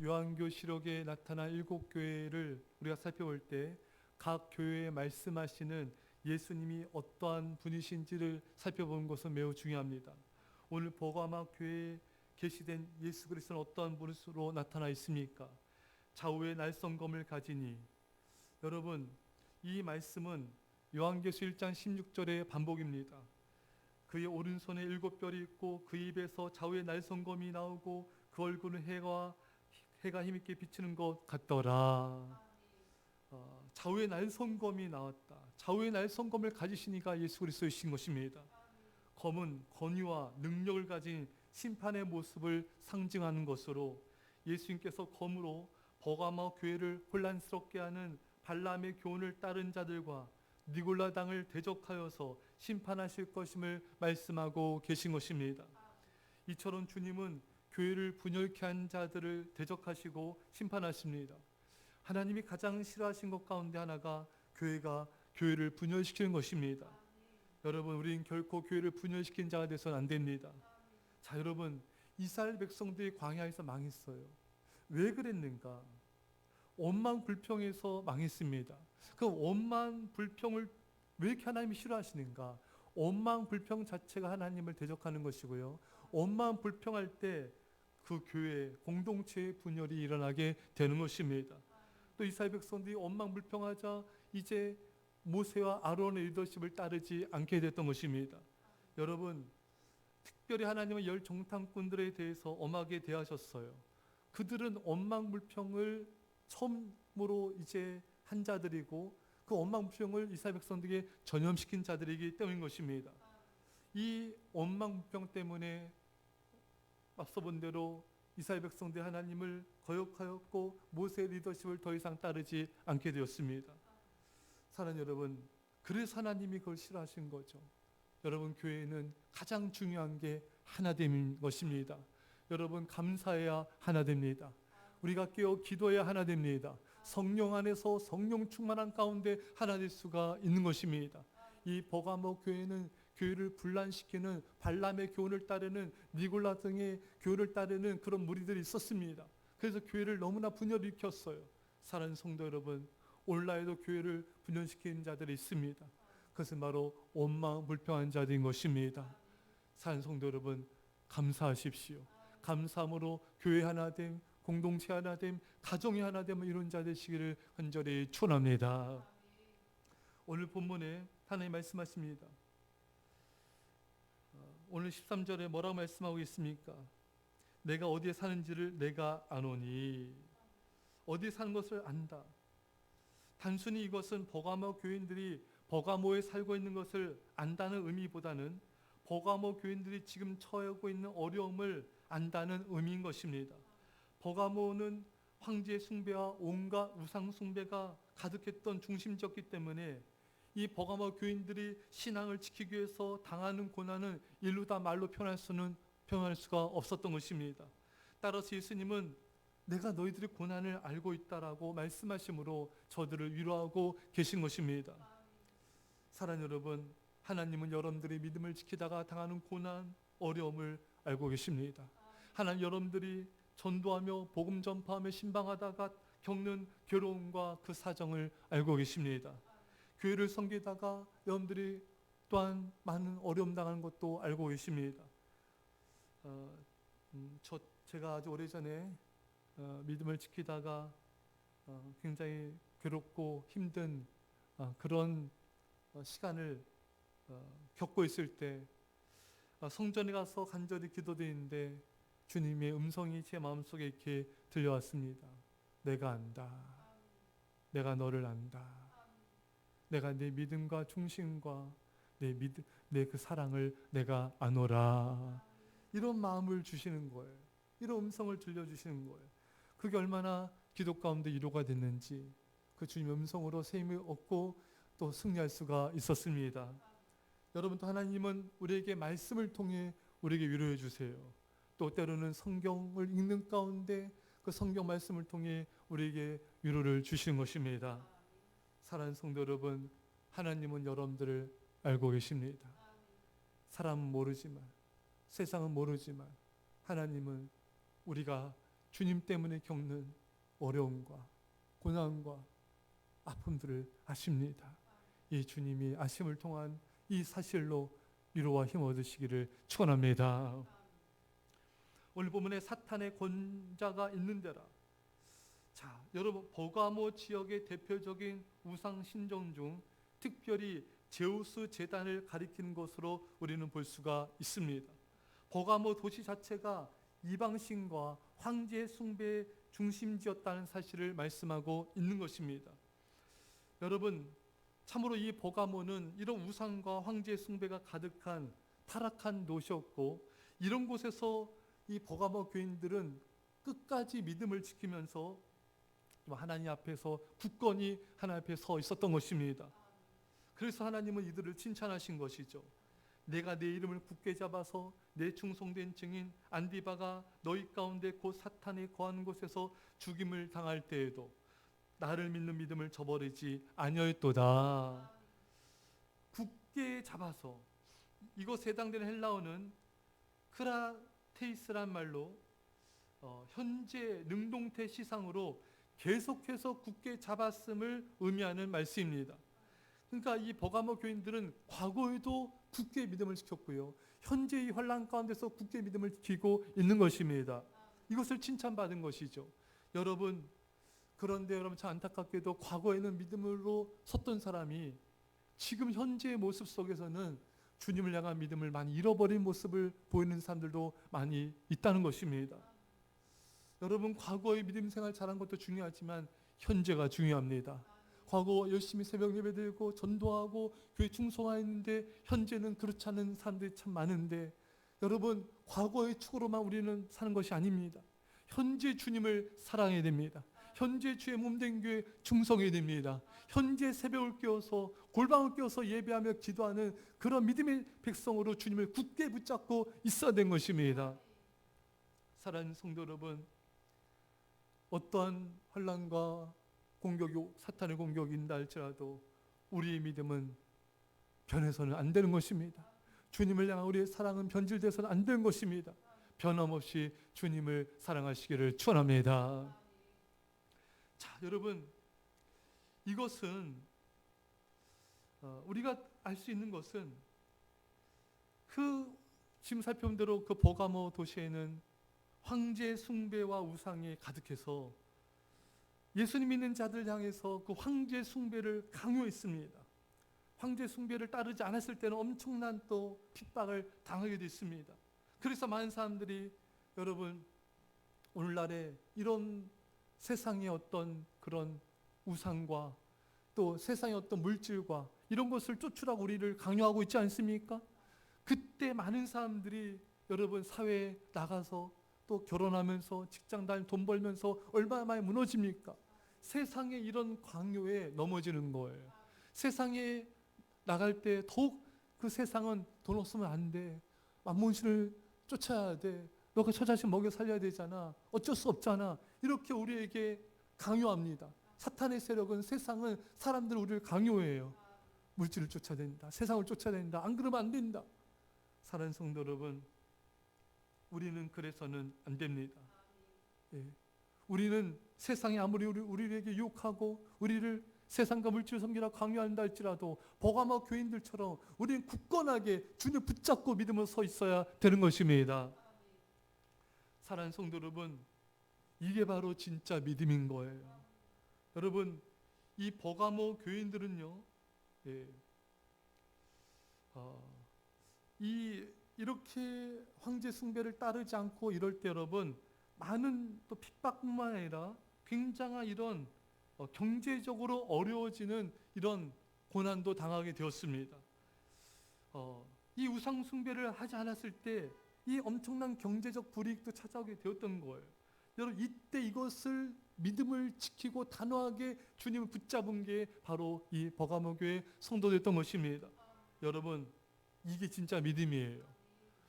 요한계시록에 나타난 7교회를 우리가 살펴볼 때 각 교회에 말씀하시는 예수님이 어떠한 분이신지를 살펴보는 것은 매우 중요합니다. 오늘 버가마 교회에 계시된 예수 그리스도는 어떠한 분으로 나타나 있습니까? 좌우에 날성검을 가지니. 여러분, 이 말씀은 요한계시 1장 16절의 반복입니다. 그의 오른손에 7별이 있고 그 입에서 좌우에 날성검이 나오고 그 얼굴은 해가 힘있게 비치는 것 같더라. 좌우에 날성검이 나왔다. 좌우에 날성검을 가지시니까 예수 그리스도이신 것입니다. 검은 권위와 능력을 가진 심판의 모습을 상징하는 것으로 예수님께서 검으로 버가모 교회를 혼란스럽게 하는 발람의 교훈을 따른 자들과 니골라 당을 대적하여서 심판하실 것임을 말씀하고 계신 것입니다. 이처럼 주님은 교회를 분열케 한 자들을 대적하시고 심판하십니다. 하나님이 가장 싫어하신 것 가운데 하나가 교회를 분열시키는 것입니다. 여러분, 우리는 결코 교회를 분열시킨 자가 되서는 안 됩니다. 자, 여러분, 이스라엘 백성들이 광야에서 망했어요. 왜 그랬는가? 원망 불평에서 망했습니다. 그 원망 불평을 왜 이렇게 하나님이 싫어하시는가? 원망 불평 자체가 하나님을 대적하는 것이고요. 원망 불평할 때 그 교회 공동체의 분열이 일어나게 되는 것입니다. 또 이스라엘 백성들이 원망 불평하자 이제 모세와 아론의 리더십을 따르지 않게 됐던 것입니다. 여러분, 특별히 하나님은 열 정탐꾼들에 대해서 엄하게 대하셨어요. 그들은 원망 불평을 처음으로 이제 한 자들이고 그 원망 불평을 이스라엘 백성들에게 전염시킨 자들이기 때문인 것입니다. 이 원망 불평 때문에 앞서 본 대로 이스라엘 백성들이 하나님을 거역하였고 모세의 리더십을 더 이상 따르지 않게 되었습니다. 사랑하는 여러분, 그래서 하나님이 그걸 싫어하신 거죠. 여러분, 교회는 가장 중요한 게 하나됨인 것입니다. 여러분, 감사해야 하나 됩니다. 우리가 깨어 기도해야 하나 됩니다. 성령 안에서 성령 충만한 가운데 하나 될 수가 있는 것입니다. 이 버가모 교회는 교회를 분란시키는 발람의 교훈을 따르는 니골라 등의 교훈을 따르는 그런 무리들이 있었습니다. 그래서 교회를 너무나 분열일으켰어요. 사랑하는 성도 여러분, 오늘날에도 교회를 분열시키는 자들이 있습니다. 그것은 바로 원망 불평한 자들인 것입니다. 사랑하는 성도 여러분, 감사하십시오. 감사함으로 교회 하나됨, 공동체 하나됨, 가정이 하나됨 이룬 자 되시기를 간절히 축원합니다. 오늘 본문에 하나님 말씀하십니다. 오늘 13절에 뭐라고 말씀하고 있습니까? 내가 어디에 사는지를 내가 아노니. 어디에 사는 것을 안다. 단순히 이것은 버가모 교인들이 버가모에 살고 있는 것을 안다는 의미보다는 버가모 교인들이 지금 처하고 있는 어려움을 안다는 의미인 것입니다. 버가모는 황제 숭배와 온갖 우상 숭배가 가득했던 중심지였기 때문에 이 버가모 교인들이 신앙을 지키기 위해서 당하는 고난은 일루 다 말로 표현할 수가 없었던 것입니다. 따라서 예수님은 내가 너희들의 고난을 알고 있다라고 말씀하심으로 저들을 위로하고 계신 것입니다. 사랑하는 여러분, 하나님은 여러분들이 믿음을 지키다가 당하는 고난, 어려움을 알고 계십니다. 하나님, 여러분들이 전도하며 복음 전파하며 신방하다가 겪는 괴로움과 그 사정을 알고 계십니다. 교회를 섬기다가 여러분들이 또한 많은 어려움 당하는 것도 알고 계십니다. 제가 아주 오래전에 믿음을 지키다가 굉장히 괴롭고 힘든 그런 시간을 겪고 있을 때 성전에 가서 간절히 기도드리는데 주님의 음성이 제 마음속에 이렇게 들려왔습니다. 내가 안다. 내가 너를 안다. 내가 내 믿음과 충신과 내 그 사랑을 내가 아노라. 이런 마음을 주시는 거예요. 이런 음성을 들려주시는 거예요. 그게 얼마나 기도 가운데 위로가 됐는지 그 주님의 음성으로 새 힘을 얻고 또 승리할 수가 있었습니다. 여러분, 또 하나님은 우리에게 말씀을 통해 우리에게 위로해 주세요. 또 때로는 성경을 읽는 가운데 그 성경 말씀을 통해 우리에게 위로를 주시는 것입니다. 사랑하는 성도 여러분, 하나님은 여러분들을 알고 계십니다. 사람은 모르지만, 세상은 모르지만 하나님은 우리가 주님 때문에 겪는 어려움과 고난과 아픔들을 아십니다. 이 주님이 아심을 통한 이 사실로 위로와 힘 얻으시기를 축원합니다. 오늘 본문에 사탄의 권자가 있는 데라. 자, 여러분, 버가모 지역의 대표적인 우상 신전 중 특별히 제우스 제단을 가리키는 것으로 우리는 볼 수가 있습니다. 버가모 도시 자체가 이방신과 황제 숭배의 중심지였다는 사실을 말씀하고 있는 것입니다. 여러분, 참으로 이 버가모는 이런 우상과 황제 숭배가 가득한 타락한 도시였고, 이런 곳에서 이 버가모 교인들은 끝까지 믿음을 지키면서 하나님 앞에서 굳건히 하나님 앞에 서 있었던 것입니다. 그래서 하나님은 이들을 칭찬하신 것이죠. 내가 내 이름을 굳게 잡아서 내 충성된 증인 안디바가 너희 가운데 곧 사탄이 거하는 곳에서 죽임을 당할 때에도 나를 믿는 믿음을 저버리지 아니하였도다. 굳게 잡아서, 이것에 해당되는 헬라어는 크라테이스란 말로 현재 능동태 시상으로 계속해서 굳게 잡았음을 의미하는 말씀입니다. 그러니까 이 버가모 교인들은 과거에도 굳게 믿음을 지켰고요, 현재 이 환난 가운데서 굳게 믿음을 지키고 있는 것입니다. 이것을 칭찬받은 것이죠. 여러분, 그런데 여러분, 참 안타깝게도 과거에는 믿음으로 섰던 사람이 지금 현재의 모습 속에서는 주님을 향한 믿음을 많이 잃어버린 모습을 보이는 사람들도 많이 있다는 것입니다. 여러분, 과거의 믿음 생활 잘한 것도 중요하지만 현재가 중요합니다. 과거 열심히 새벽 예배 드리고 전도하고 교회 충성하였는데 현재는 그렇지 않은 사람들이 참 많은데, 여러분, 과거의 축으로만 우리는 사는 것이 아닙니다. 현재 주님을 사랑해야 됩니다. 현재 주의 몸된 교회 충성해야 됩니다. 현재 새벽을 깨워서 골방을 깨워서 예배하며 기도하는 그런 믿음의 백성으로 주님을 굳게 붙잡고 있어야 된 것입니다. 사랑하는 성도 여러분, 어떠한 환난과 공격이, 사탄의 공격이 있다 할지라도 우리의 믿음은 변해서는 안 되는 것입니다. 주님을 향한 우리의 사랑은 변질돼서는 안 되는 것입니다. 변함없이 주님을 사랑하시기를 축원합니다. 자, 여러분, 이것은 우리가 알 수 있는 것은 지금 살펴본 대로 그 버가모 도시에는 황제 숭배와 우상이 가득해서 예수님 믿는 자들 향해서 그 황제 숭배를 강요했습니다. 황제 숭배를 따르지 않았을 때는 엄청난 또 핍박을 당하게 됐습니다. 그래서 많은 사람들이, 여러분, 오늘날에 이런 세상의 어떤 그런 우상과 또 세상의 어떤 물질과 이런 것을 쫓으라고 우리를 강요하고 있지 않습니까? 그때 많은 사람들이 여러분 사회에 나가서 또 결혼하면서 직장 다니면서 돈 벌면서 얼마나 많이 무너집니까? 세상의 이런 강요에 넘어지는 거예요. 세상에 나갈 때 더욱 그 세상은 돈 없으면 안 돼. 만몬신을 쫓아야 돼. 너가 저 자식 먹여 살려야 되잖아. 어쩔 수 없잖아. 이렇게 우리에게 강요합니다. 사탄의 세력은, 세상은 사람들 우리를 강요해요. 물질을 쫓아야 된다. 세상을 쫓아야 된다. 안 그러면 안 된다. 사랑하는 성도 여러분, 우리는 그래서는 안 됩니다. 예. 우리는 세상이 아무리 우리에게 유혹하고 우리를 세상과 물질 섬기라 강요한다 할지라도 버가모 교인들처럼 우리는 굳건하게 주님을 붙잡고 믿음으로 서 있어야 되는 것입니다. 사랑하는 성도 여러분, 이게 바로 진짜 믿음인 거예요. 여러분, 이 버가모 교인들은요, 이렇게 황제 숭배를 따르지 않고 이럴 때 여러분, 많은 또 핍박뿐만 아니라 굉장한 이런 경제적으로 어려워지는 이런 고난도 당하게 되었습니다. 이 우상 숭배를 하지 않았을 때 이 엄청난 경제적 불이익도 찾아오게 되었던 거예요. 여러분, 이때 이것을 믿음을 지키고 단호하게 주님을 붙잡은 게 바로 이 버가모 교회 성도였던 것입니다. 여러분, 이게 진짜 믿음이에요.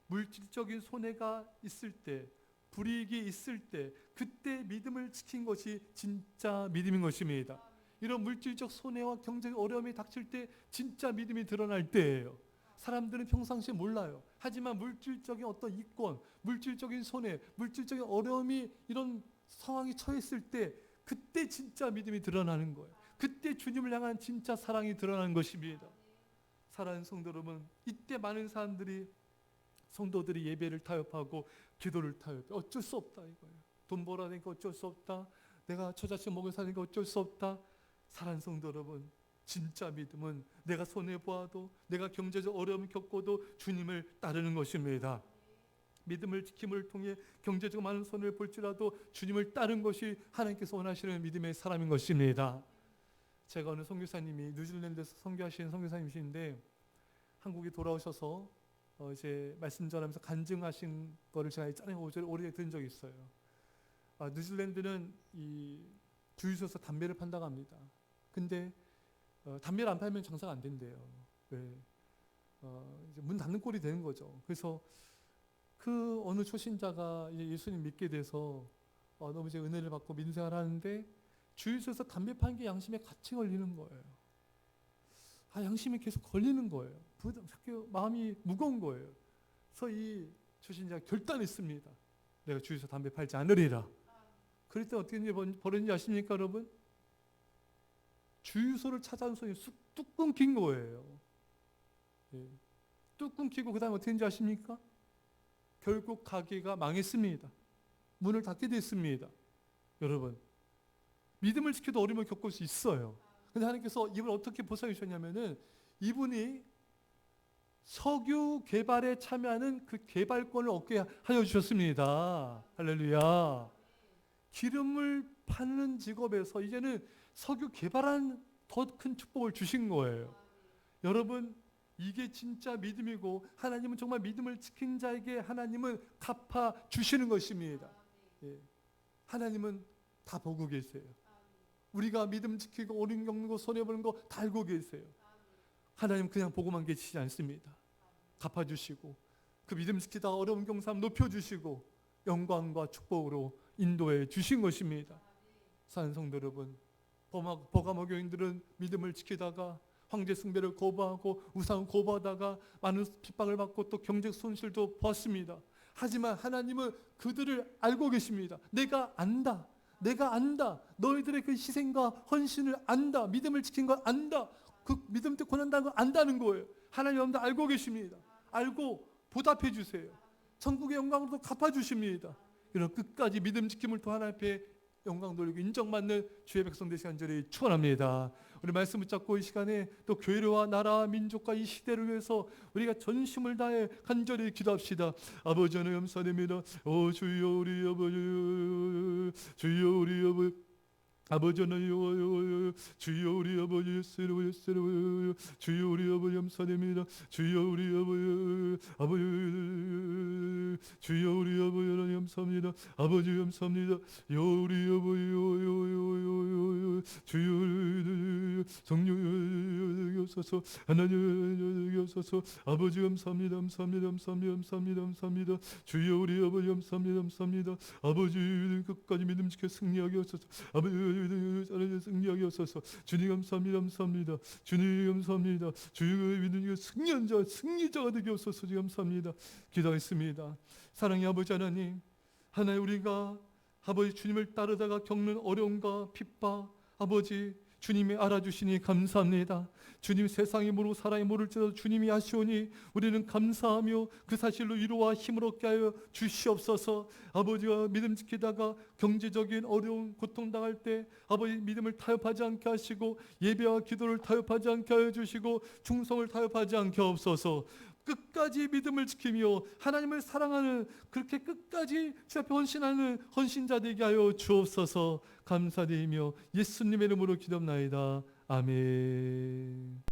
물질적인 손해가 있을 때, 불이익이 있을 때, 그때 믿음을 지킨 것이 진짜 믿음인 것입니다. 이런 물질적 손해와 경제적 어려움이 닥칠 때 진짜 믿음이 드러날 때예요. 사람들은 평상시에 몰라요. 하지만 물질적인 어떤 이권, 물질적인 손해, 물질적인 어려움이 이런 상황이 처했을 때 그때 진짜 믿음이 드러나는 거예요. 그때 주님을 향한 진짜 사랑이 드러나는 것입니다. 사랑하는 성도 여러분, 이때 많은 성도들이 예배를 타협하고 기도를 타협해. 어쩔 수 없다 이거예요. 돈 벌어야 되니까 어쩔 수 없다. 내가 처자식 먹여 사니까 어쩔 수 없다. 사랑하는 성도 여러분, 진짜 믿음은 내가 손해보아도, 내가 경제적 어려움을 겪고도 주님을 따르는 것입니다. 믿음을 지킴을 통해 경제적 많은 손해를 볼지라도 주님을 따르는 것이 하나님께서 원하시는 믿음의 사람인 것입니다. 제가 어느 선교사님이 뉴질랜드에서 선교하시는 선교사님이신데 한국에 돌아오셔서 이제 말씀 전하면서 간증하신 거를 제가 짧은 5절에 오래 들은 적이 있어요. 뉴질랜드는 이 주유소에서 담배를 판다고 합니다. 근데 담배를 안 팔면 장사가 안 된대요. 왜? 이제 문 닫는 꼴이 되는 거죠. 그래서 그 어느 초신자가 예수님 믿게 돼서 너무 이제 은혜를 받고 믿음 생활을 하는데 주유소에서 담배 파는 게 양심에 같이 걸리는 거예요. 양심이 계속 걸리는 거예요. 마음이 무거운 거예요. 그래서 이 초신자가 결단했습니다. 내가 주유소 담배 팔지 않으리라. 그럴 때 어떻게 벌어진지 아십니까 여러분? 주유소를 찾아온 손이 뚝 끊긴 거예요. 뚝 끊기고 그 다음에 어떻게 했는지 아십니까? 결국 가게가 망했습니다. 문을 닫게 됐습니다. 여러분, 믿음을 지켜도 어려움을 겪을 수 있어요. 근데 하나님께서 이분을 어떻게 보상해 주셨냐면은 이분이 석유 개발에 참여하는 그 개발권을 얻게 하여 주셨습니다. 할렐루야. 기름을 파는 직업에서 이제는 석유 개발한 더 큰 축복을 주신 거예요. 여러분, 이게 진짜 믿음이고 하나님은 정말 믿음을 지킨 자에게 하나님은 갚아 주시는 것입니다. 하나님은 다 보고 계세요. 우리가 믿음 지키고 어려움 겪는 거 손해보는 거 다 알고 계세요. 하나님 그냥 보고만 계시지 않습니다. 갚아주시고 그 믿음 지키다가 어려움 겪는 사람 높여주시고 영광과 축복으로 인도해 주신 것입니다. 사랑하는 성도 여러분, 버가모 교인들은 믿음을 지키다가 황제 숭배를 거부하고 우상을 거부하다가 많은 핍박을 받고 또 경제 손실도 보았습니다. 하지만 하나님은 그들을 알고 계십니다. 내가 안다. 너희들의 그 희생과 헌신을 안다. 믿음을 지킨 걸 안다. 그 믿음 때 고난당한 걸 안다는 거예요. 하나님 여러분들 알고 계십니다. 알고 보답해 주세요. 천국의 영광으로도 갚아 주십니다. 이런 끝까지 믿음 지킴을 통해 하나님 앞에 영광 돌리고 인정받는 주의 백성 되시기 간절히 축원합니다. 우리 말씀 붙잡고 이 시간에 또 교회와 나라 민족과 이 시대를 위해서 우리가 전심을 다해 간절히 기도합시다. 아버지 하나님 감사드립니다. 주여 우리 아버지, 주여 우리 아버지, 아버지 하나님, 주여 우리 아버지 예수로 주여 우리 아버지 감사드립니다. 주여 우리 아버지 주여 우리 아버지 하나님 감사합니다. 아버지 감사합니다. 우리 아버지 주여 성령 여소서 하나님 여소서 아버지 감사합니다. 감사합니다. 주여 우리 아버지 감사합니다. 아버지 끝까지 믿음 지켜 승리하게 하소서. 아버지 승리하게 하소서. 주님 감사합니다. 주님 감사합니다. 주의 믿는 승리자가 되게 하소서. 감사합니다. 기도하겠습니다. 사랑의 아버지 하나님, 우리가 아버지 주님을 따르다가 겪는 어려움과 핍박, 아버지 주님이 알아주시니 감사합니다. 주님 세상이 모르고 사람이 모를지라도 주님이 아시오니 우리는 감사하며 그 사실로 위로와 힘을 얻게 하여 주시옵소서. 아버지와 믿음 지키다가 경제적인 어려움 고통당할 때 아버지 믿음을 타협하지 않게 하시고 예배와 기도를 타협하지 않게 하여 주시고 충성을 타협하지 않게 하옵소서. 끝까지 믿음을 지키며 하나님을 사랑하는 그렇게 끝까지 주 앞에 헌신하는 헌신자 되게 하여 주옵소서. 감사드리며 예수님의 이름으로 기도합나이다. 아멘.